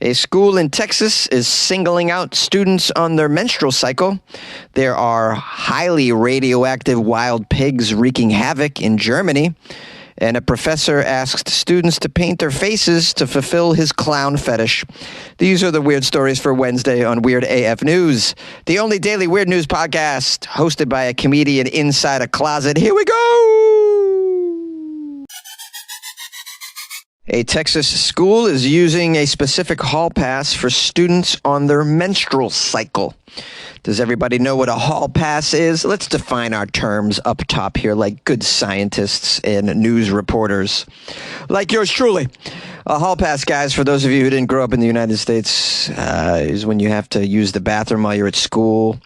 A school in Texas is singling out students on their menstrual cycle. There are highly radioactive wild pigs wreaking havoc in Germany. And a professor asked students to paint their faces to fulfill his clown fetish. These are the weird stories for Wednesday on Weird AF News, the only daily weird news podcast hosted by a comedian inside a closet. Here we go! A Texas school is using a specific hall pass for students on their menstrual cycle. Does everybody know what a hall pass is? Let's define our terms up top here like good scientists and news reporters. Like yours truly. A hall pass, guys, for those of you who didn't grow up in the United States, is when you have to use the bathroom while you're at school.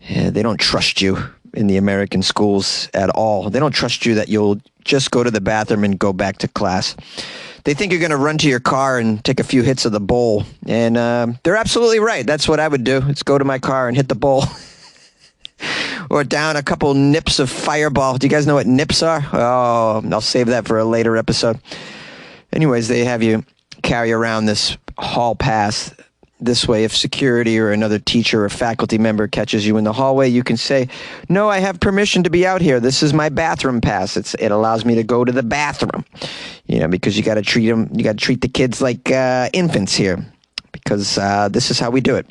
They don't trust you in the American schools at all. They don't trust you that you'll just go to the bathroom and go back to class. They think you're going to run to your car and take a few hits of the bowl. And they're absolutely right. That's what I would do. Is go to my car and hit the bowl. Or down a couple nips of Fireball. Do you guys know what nips are? Oh, I'll save that for a later episode. Anyways, they have you carry around this hall pass. This way, if security or another teacher or faculty member catches you in the hallway, you can say, "No, I have permission to be out here. This is my bathroom pass. It allows me to go to the bathroom." You know, because you got to treat them. You got to treat the kids like infants here, because this is how we do it.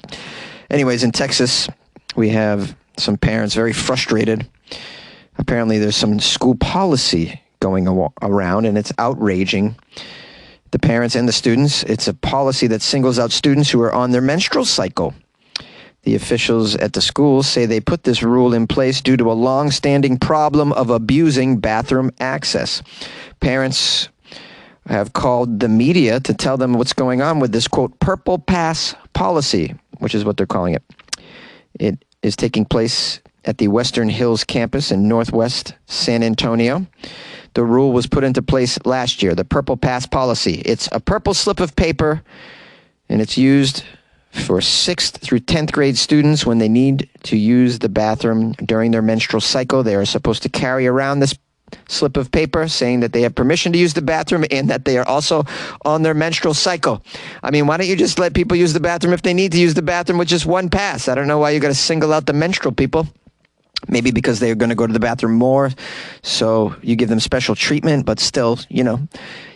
Anyways, in Texas, we have some parents very frustrated. Apparently, there's some school policy going around, and it's outraging the parents and the students. It's a policy that singles out students who are on their menstrual cycle. The officials at the school say they put this rule in place due to a long-standing problem of abusing bathroom access. Parents have called the media to tell them what's going on with this, quote, purple pass policy, which is what they're calling it. It is taking place at the Western Hills campus in Northwest San Antonio. The rule was put into place last year, the Purple Pass policy. It's a purple slip of paper, and it's used for 6th through 10th grade students when they need to use the bathroom during their menstrual cycle. They are supposed to carry around this slip of paper saying that they have permission to use the bathroom and that they are also on their menstrual cycle. I mean, why don't you just let people use the bathroom if they need to use the bathroom with just one pass? I don't know why you got to single out the menstrual people. Maybe because they're going to go to the bathroom more, so you give them special treatment, but still, you know,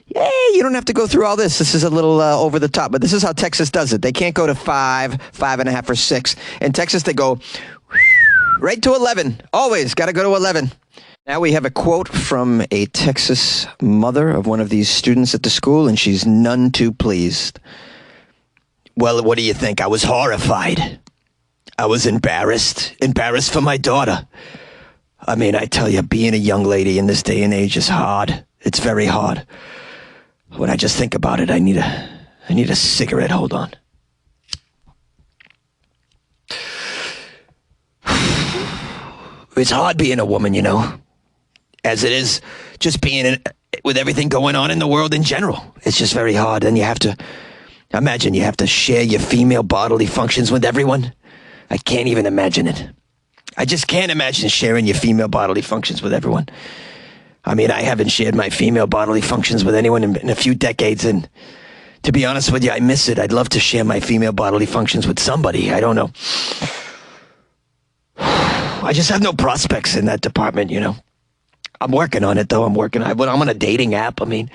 you don't have to go through all this. This is a little over the top, but this is how Texas does it. They can't go to 5, 5.5, or 6. In Texas, they go right to 11. Always got to go to 11. Now we have a quote from a Texas mother of one of these students at the school, and she's none too pleased. "Well, what do you think? I was horrified. I was embarrassed for my daughter. I mean, I tell you, being a young lady in this day and age is hard. It's very hard. When I just think about it, I need a cigarette. Hold on. It's hard being a woman, you know, as it is just being with everything going on in the world in general. It's just very hard. And you have to share your female bodily functions with everyone. I can't even imagine it. I just can't imagine sharing your female bodily functions with everyone. I mean, I haven't shared my female bodily functions with anyone in a few decades, and to be honest with you, I miss it. I'd love to share my female bodily functions with somebody. I don't know. I just have no prospects in that department, you know. I'm working on it, though. I'm on a dating app. I mean,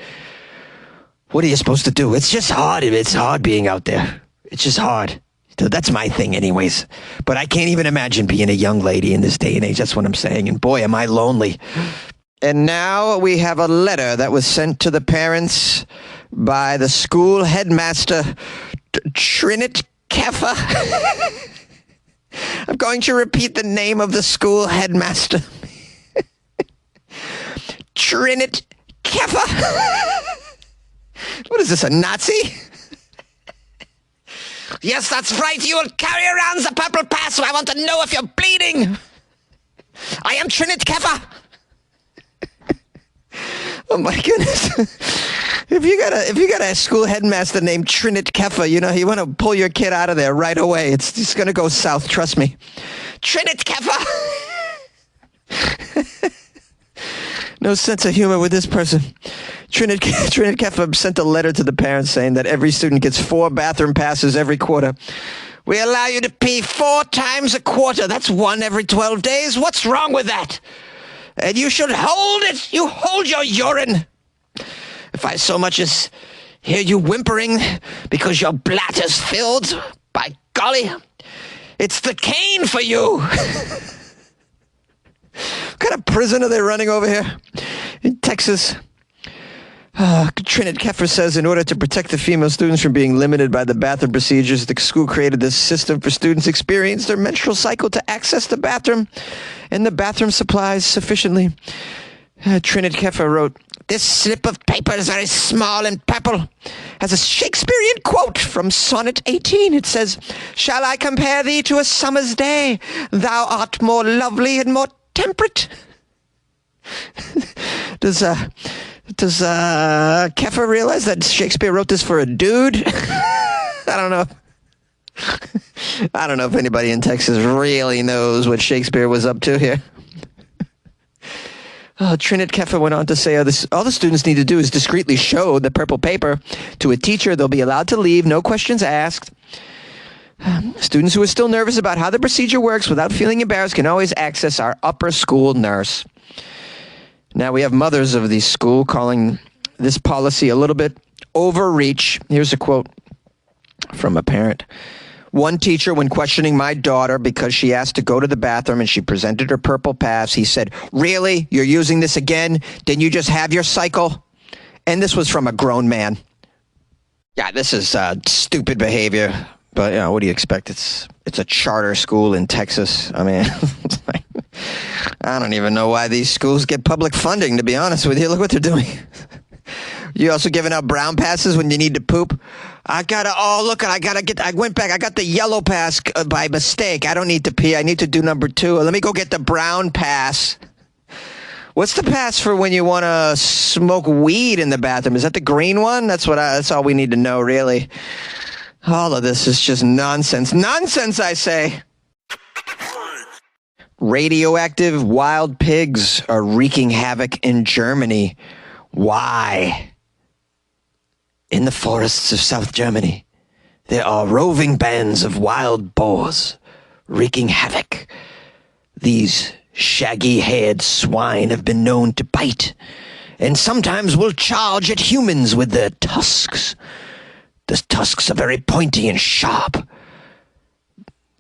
what are you supposed to do? It's just hard. It's hard being out there. It's just hard. That's my thing anyways. But I can't even imagine being a young lady in this day and age. That's what I'm saying. And boy, am I lonely. And now we have a letter that was sent to the parents by the school headmaster, Trinit Keffa. I'm going to repeat the name of the school headmaster. Trinit Keffa. What is this, a Nazi? "Yes, that's right. You will carry around the purple pass, so I want to know if you're bleeding. I am Trinit Keffa." Oh my goodness. If you got a school headmaster named Trinit Keffa, you know, you want to pull your kid out of there right away. It's just going to go south, trust me. Trinit Keffa. No sense of humor with this person. Trinidad Keffa sent a letter to the parents saying that every student gets 4 bathroom passes every quarter. We allow you to pee 4 times a quarter. That's 1 every 12 days. What's wrong with that? And you should hold it. You hold your urine. If I so much as hear you whimpering because your bladder's filled, by golly, it's the cane for you. What kind of prison are they running over here in Texas? Trinidad Keffer says in order to protect the female students from being limited by the bathroom procedures, the school created this system for students experiencing their menstrual cycle to access the bathroom and the bathroom supplies sufficiently. Trinidad Keffer wrote, "This slip of paper is very small and purple. Has a Shakespearean quote from Sonnet 18. It says, 'Shall I compare thee to a summer's day? Thou art more lovely and more temperate.'" Does Keffer realize that Shakespeare wrote this for a dude? I don't know. I don't know if anybody in Texas really knows what Shakespeare was up to here. Trinidad Keffer went on to say, all the students need to do is discreetly show the purple paper to a teacher. They'll be allowed to leave, no questions asked. Students who are still nervous about how the procedure works without feeling embarrassed can always access our upper school nurse. Now we have mothers of the school calling this policy a little bit overreach. Here's a quote from a parent. "One teacher, when questioning my daughter because she asked to go to the bathroom and she presented her purple pass, he said, 'Really? You're using this again? Didn't you just have your cycle?' And this was from a grown man. Yeah, this is stupid behavior. But, what do you expect? It's a charter school in Texas. I mean, I don't even know why these schools get public funding, to be honest with you. Look what they're doing. You also giving out brown passes when you need to poop? I went back. I got the yellow pass by mistake. I don't need to pee. I need to do number 2. Let me go get the brown pass. What's the pass for when you want to smoke weed in the bathroom? Is that the green one? That's all we need to know, really. All of this is just nonsense. Nonsense, I say. Radioactive wild pigs are wreaking havoc in Germany. Why? In the forests of South Germany, there are roving bands of wild boars wreaking havoc. These shaggy-haired swine have been known to bite, and sometimes will charge at humans with their tusks. The tusks are very pointy and sharp.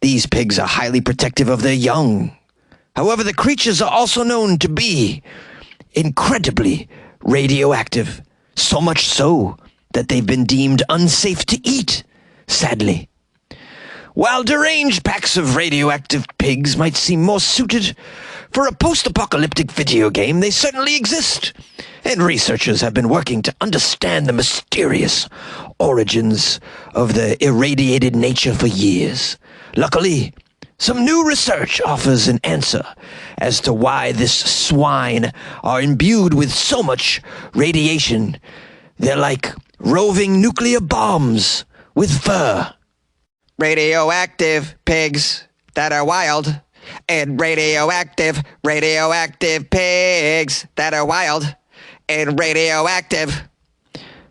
These pigs are highly protective of their young. However, the creatures are also known to be incredibly radioactive, so much so that they've been deemed unsafe to eat, sadly. While deranged packs of radioactive pigs might seem more suited for a post-apocalyptic video game, they certainly exist, and researchers have been working to understand the mysterious origins of their irradiated nature for years. Luckily, some new research offers an answer as to why this swine are imbued with so much radiation. They're like roving nuclear bombs with fur. Radioactive pigs that are wild, and radioactive pigs that are wild and radioactive.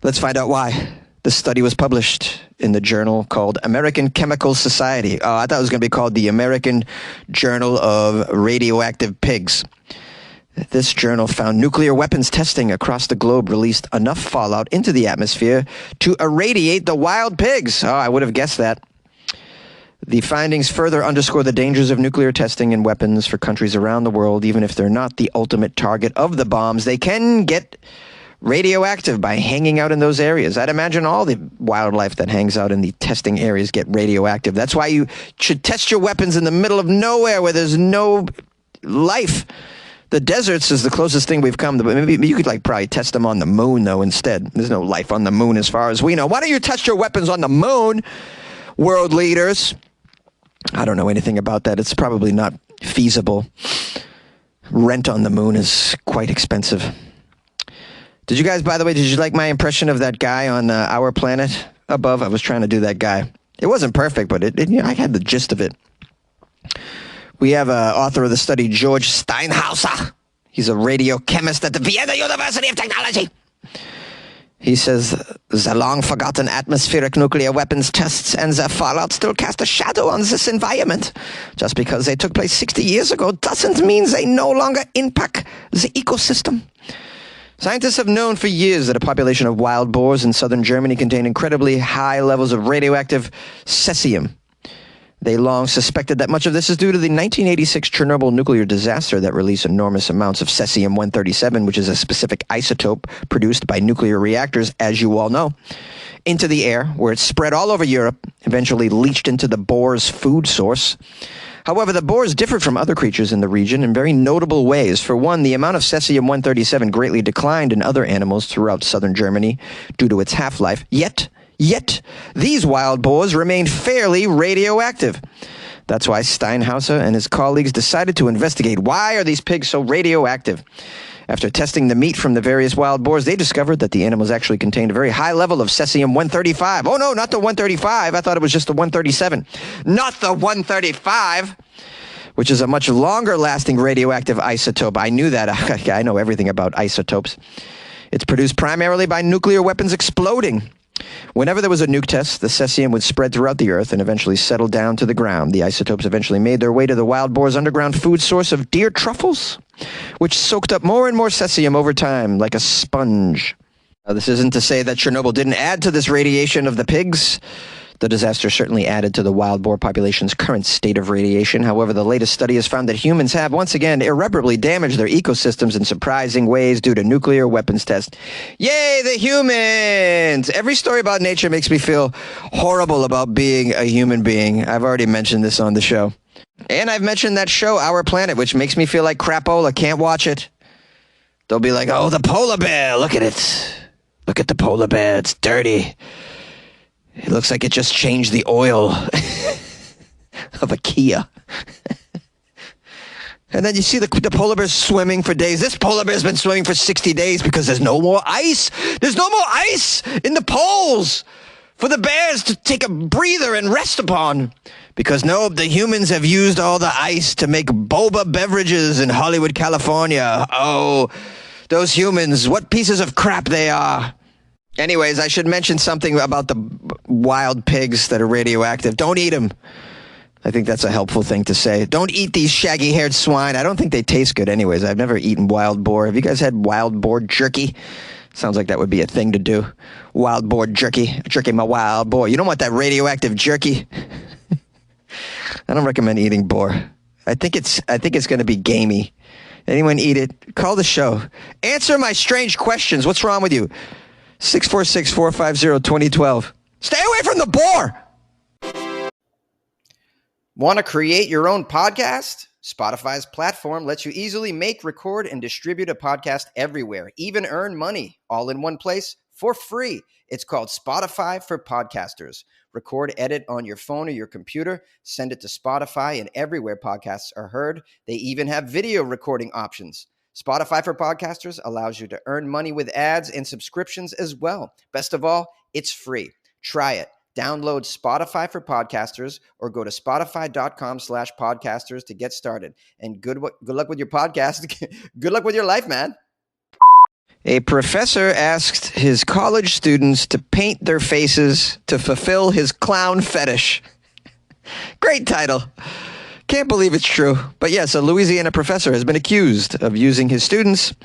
Let's find out why. The study was published in the journal called American Chemical Society. I thought it was going to be called the American Journal of Radioactive Pigs. This journal found nuclear weapons testing across the globe released enough fallout into the atmosphere to irradiate the wild pigs. I would have guessed that. The findings further underscore the dangers of nuclear testing and weapons for countries around the world. Even if they're not the ultimate target of the bombs, they can get radioactive by hanging out in those areas. I'd imagine all the wildlife that hangs out in the testing areas get radioactive. That's why you should test your weapons in the middle of nowhere where there's no life. The deserts is the closest thing we've come to, but maybe you could probably test them on the moon, though, instead. There's no life on the moon as far as we know. Why don't you test your weapons on the moon, world leaders? I don't know anything about that. It's probably not feasible. Rent on the moon is quite expensive. Did you guys, by the way, did you like my impression of that guy on Our Planet above? I was trying to do that guy. It wasn't perfect, but I had the gist of it. We have author of the study, George Steinhauser. He's a radiochemist at the Vienna University of Technology. He says the long-forgotten atmospheric nuclear weapons tests and their fallout still cast a shadow on this environment. Just because they took place 60 years ago doesn't mean they no longer impact the ecosystem. Scientists have known for years that a population of wild boars in southern Germany contain incredibly high levels of radioactive cesium. They long suspected that much of this is due to the 1986 Chernobyl nuclear disaster that released enormous amounts of cesium-137, which is a specific isotope produced by nuclear reactors, as you all know, into the air, where it spread all over Europe, eventually leached into the boar's food source. However, the boars differed from other creatures in the region in very notable ways. For one, the amount of cesium-137 greatly declined in other animals throughout southern Germany due to its half-life, Yet, these wild boars remained fairly radioactive. That's why Steinhauser and his colleagues decided to investigate why are these pigs so radioactive. After testing the meat from the various wild boars, they discovered that the animals actually contained a very high level of cesium-135. Oh no, not the 135. I thought it was just the 137. Not the 135, which is a much longer-lasting radioactive isotope. I knew that. I know everything about isotopes. It's produced primarily by nuclear weapons exploding. Whenever there was a nuke test, the cesium would spread throughout the earth and eventually settle down to the ground. The isotopes eventually made their way to the wild boar's underground food source of deer truffles, which soaked up more and more cesium over time, like a sponge. Now, this isn't to say that Chernobyl didn't add to this radiation of the pigs. The disaster certainly added to the wild boar population's current state of radiation. However, the latest study has found that humans have, once again, irreparably damaged their ecosystems in surprising ways due to nuclear weapons tests. Yay, the humans! Every story about nature makes me feel horrible about being a human being. I've already mentioned this on the show. And I've mentioned that show, Our Planet, which makes me feel like crapola. Can't watch it. They'll be like, oh, the polar bear, look at it. Look at the polar bear, it's dirty. It looks like it just changed the oil of a Kia. And then you see the polar bear swimming for days. This polar bear's been swimming for 60 days because there's no more ice. There's no more ice in the poles for the bears to take a breather and rest upon. Because no, the humans have used all the ice to make boba beverages in Hollywood, California. Oh, those humans, what pieces of crap they are. Anyways, I should mention something about the wild pigs that are radioactive. Don't eat them. I think that's a helpful thing to say. Don't eat these shaggy-haired swine. I don't think they taste good anyways. I've never eaten wild boar. Have you guys had wild boar jerky? Sounds like that would be a thing to do. Wild boar jerky. Jerky my wild boar. You don't want that radioactive jerky. I don't recommend eating boar. I think it's going to be gamey. Anyone eat it? Call the show. Answer my strange questions. What's wrong with you? 646-450-2012. Stay away from the boar! Want to create your own podcast? Spotify's platform lets you easily make, record, and distribute a podcast everywhere, even earn money, all in one place for free. It's called Spotify for Podcasters. Record, edit on your phone or your computer, send it to Spotify, and everywhere podcasts are heard. They even have video recording options. Spotify for Podcasters allows you to earn money with ads and subscriptions as well. Best of all, it's free. Try it. Download Spotify for Podcasters or go to spotify.com/podcasters to get started. And good luck with your podcast. Good luck with your life, man. A professor asked his college students to paint their faces to fulfill his clown fetish. Great title. Can't believe it's true. But yes, a Louisiana professor has been accused of using his students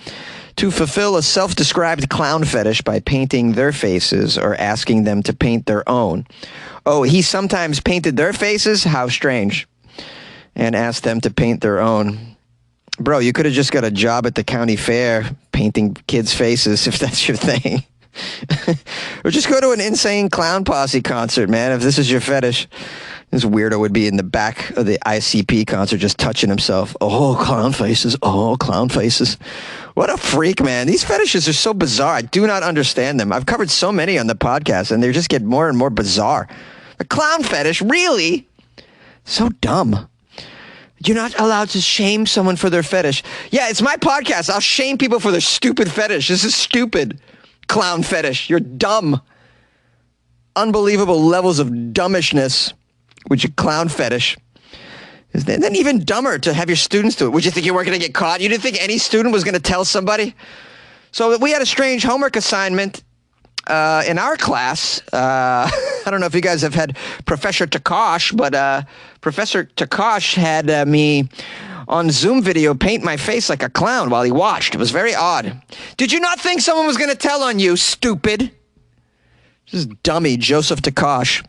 to fulfill a self-described clown fetish by painting their faces or asking them to paint their own. Oh, he sometimes painted their faces? How strange. And asked them to paint their own. Bro, you could have just got a job at the county fair painting kids' faces if that's your thing. Or just go to an insane clown posse concert, man, if this is your fetish. This weirdo would be in the back of the ICP concert just touching himself. Oh, clown faces. Oh, clown faces. What a freak, man. These fetishes are so bizarre. I do not understand them. I've covered so many on the podcast, and they just get more and more bizarre. A clown fetish? Really? So dumb. You're not allowed to shame someone for their fetish. Yeah, it's my podcast. I'll shame people for their stupid fetish. This is stupid. Clown fetish. You're dumb. Unbelievable levels of dummishness with your clown fetish. And then even dumber to have your students do it. Would you think you weren't going to get caught? You didn't think any student was going to tell somebody? So we had a strange homework assignment in our class. I don't know if you guys have had Professor Takash, but Professor Takash had me on Zoom video paint my face like a clown while he watched. It was very odd. Did you not think someone was going to tell on you, stupid? This dummy, Joseph Takash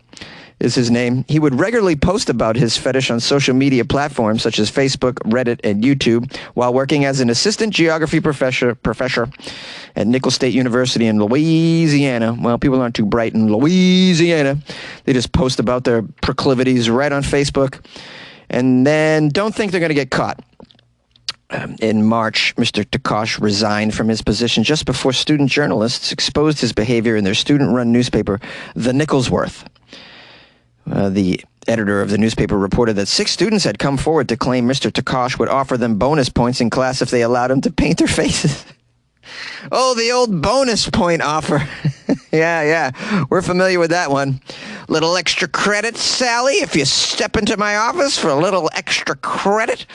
is his name. He would regularly post about his fetish on social media platforms such as Facebook, Reddit, and YouTube while working as an assistant geography professor at Nicholls State University in Louisiana. Well, people aren't too bright in Louisiana. They just post about their proclivities right on Facebook and then don't think they're going to get caught. In March, Mr. Takash resigned from his position just before student journalists exposed his behavior in their student-run newspaper, The Nicholsworth. The editor of the newspaper reported that 6 students had come forward to claim Mr. Takash would offer them bonus points in class if they allowed him to paint their faces. Oh, the old bonus point offer. Yeah, we're familiar with that one. Little extra credit, Sally, if you step into my office for a little extra credit.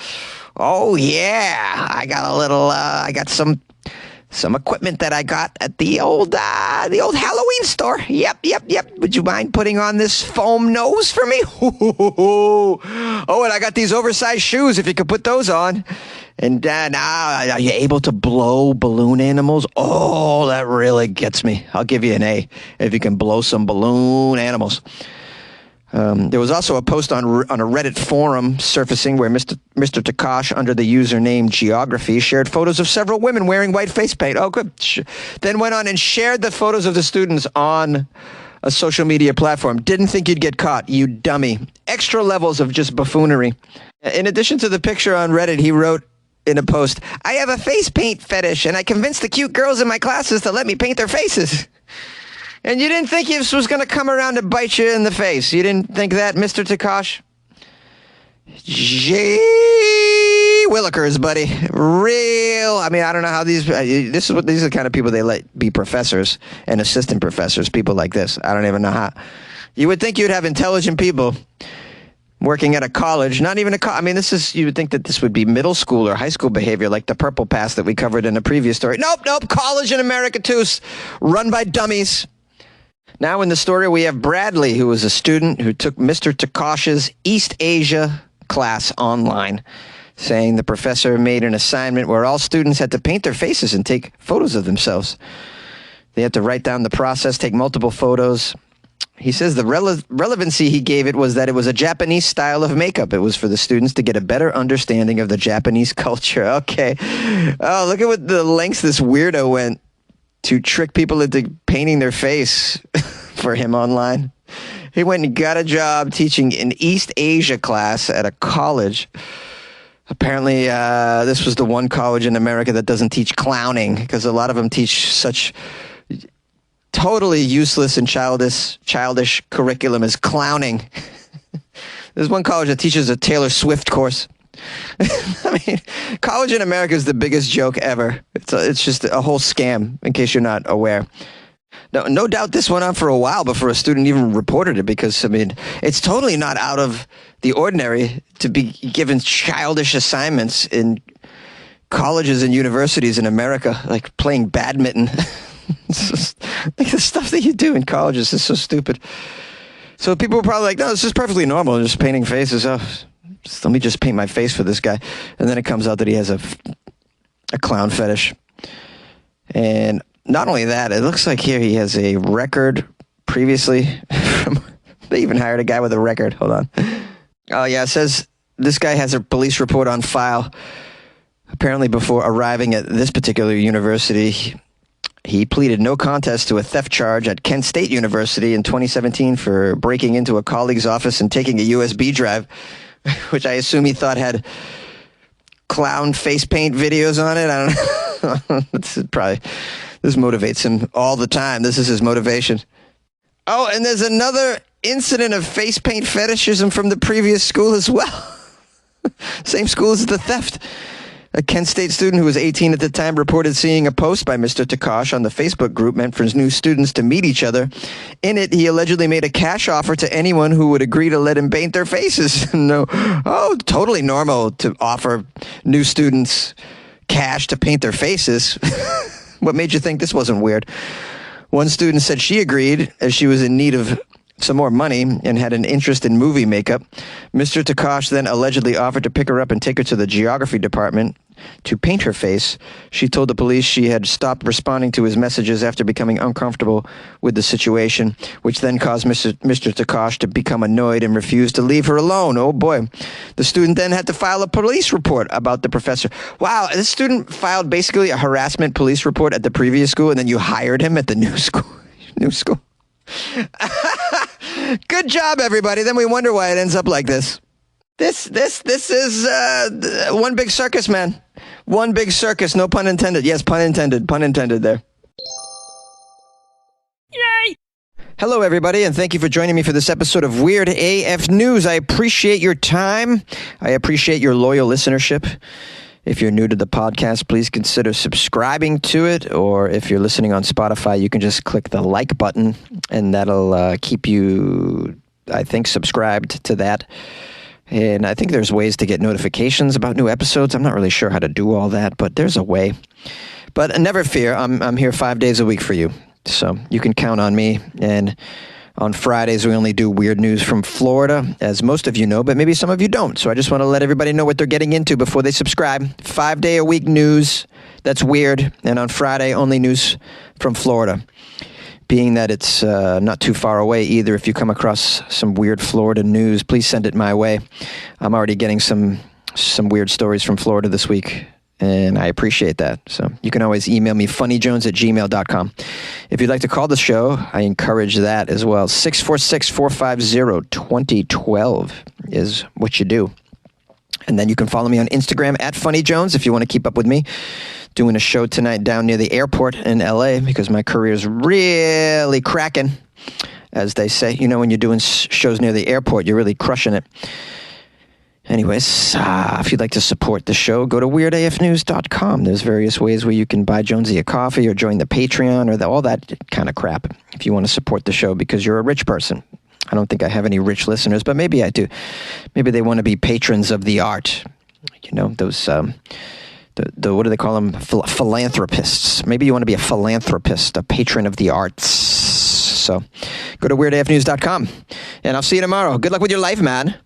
Oh, yeah, I got some equipment that I got at the old Halloween store. Yep. Would you mind putting on this foam nose for me? Oh, and I got these oversized shoes if you could put those on. And now, are you able to blow balloon animals? Oh, that really gets me. I'll give you an A if you can blow some balloon animals. There was also a post on a Reddit forum surfacing where Mr. Takash, under the username Geography, shared photos of several women wearing white face paint. Oh, good. Then went on and shared the photos of the students on a social media platform. Didn't think you'd get caught, you dummy. Extra levels of just buffoonery. In addition to the picture on Reddit, he wrote in a post, I have a face paint fetish, and I convinced the cute girls in my classes to let me paint their faces. And you didn't think this was going to come around to bite you in the face. You didn't think that, Mr. Takash? Gee willikers, buddy. I don't know how these are the kind of people they let be professors and assistant professors, people like this. I don't even know how. You would think you'd have intelligent people working at a college, not even you would think that this would be middle school or high school behavior like the purple pass that we covered in a previous story. Nope, college in America too, run by dummies. Now in the story, we have Bradley, who was a student who took Mr. Takash's East Asia class online, saying the professor made an assignment where all students had to paint their faces and take photos of themselves. They had to write down the process, take multiple photos. He says the relevancy he gave it was that it was a Japanese style of makeup. It was for the students to get a better understanding of the Japanese culture. Okay. Oh, look at what the lengths this weirdo went to trick people into painting their face for him online. He went and got a job teaching an East Asia class at a college. Apparently, this was the one college in America that doesn't teach clowning, because a lot of them teach such totally useless and childish curriculum as clowning. There's one college that teaches a Taylor Swift course. College in America is the biggest joke ever. It's just a whole scam, in case you're not aware. No doubt this went on for a while before a student even reported it, because, it's totally not out of the ordinary to be given childish assignments in colleges and universities in America, like playing badminton. It's just, like, the stuff that you do in colleges is so stupid. So people were probably like, no, this is perfectly normal, just painting faces. Oh, let me just paint my face for this guy. And then it comes out that he has a clown fetish. And not only that, it looks like here he has a record previously. They even hired a guy with a record. Hold on. Oh, yeah, it says this guy has a police report on file. Apparently before arriving at this particular university, he pleaded no contest to a theft charge at Kent State University in 2017 for breaking into a colleague's office and taking a USB drive, which I assume he thought had clown face paint videos on it. I don't know. This motivates him all the time. This is his motivation. Oh, and there's another incident of face paint fetishism from the previous school as well. Same school as the theft. A Kent State student who was 18 at the time reported seeing a post by Mr. Takash on the Facebook group meant for new students to meet each other. In it, he allegedly made a cash offer to anyone who would agree to let him paint their faces. No, totally normal to offer new students cash to paint their faces. What made you think this wasn't weird? One student said she agreed as she was in need of some more money and had an interest in movie makeup. Mr. Takash then allegedly offered to pick her up and take her to the geography department to paint her face. She told the police she had stopped responding to his messages after becoming uncomfortable with the situation, which then caused Mr. Takash to become annoyed and refuse to leave her alone. Oh boy. The student then had to file a police report about the professor. Wow, this student filed basically a harassment police report at the previous school, and then you hired him at the new school. New school. Good job, everybody. Then we wonder why it ends up like this. This is one big circus, man. One big circus. No pun intended. Yes, pun intended. Pun intended there. Yay! Hello, everybody, and thank you for joining me for this episode of Weird AF News. I appreciate your time. I appreciate your loyal listenership. If you're new to the podcast, please consider subscribing to it, or if you're listening on Spotify, you can just click the like button, and that'll keep you, I think, subscribed to that. And I think there's ways to get notifications about new episodes. I'm not really sure how to do all that, but there's a way. But never fear, I'm here 5 days a week for you, so you can count on me. And on Fridays, we only do weird news from Florida, as most of you know, but maybe some of you don't. So I just want to let everybody know what they're getting into before they subscribe. 5 day a week news that's weird, and on Friday, only news from Florida. Being that it's not too far away either, if you come across some weird Florida news, please send it my way. I'm already getting some weird stories from Florida this week, and I appreciate that. So you can always email me, funnyjones@gmail.com. If you'd like to call the show, I encourage that as well. 646-450-2012 is what you do. And then you can follow me on Instagram @funnyjones if you want to keep up with me. Doing a show tonight down near the airport in LA because my career's really cracking, as they say. You know, when you're doing shows near the airport, you're really crushing it. Anyways, if you'd like to support the show, go to weirdafnews.com. There's various ways where you can buy Jonesy a coffee or join the Patreon or all that kind of crap if you want to support the show because you're a rich person. I don't think I have any rich listeners, but maybe I do. Maybe they want to be patrons of the art. You know, those, what do they call them? Philanthropists. Maybe you want to be a philanthropist, a patron of the arts. So go to weirdafnews.com, and I'll see you tomorrow. Good luck with your life, man.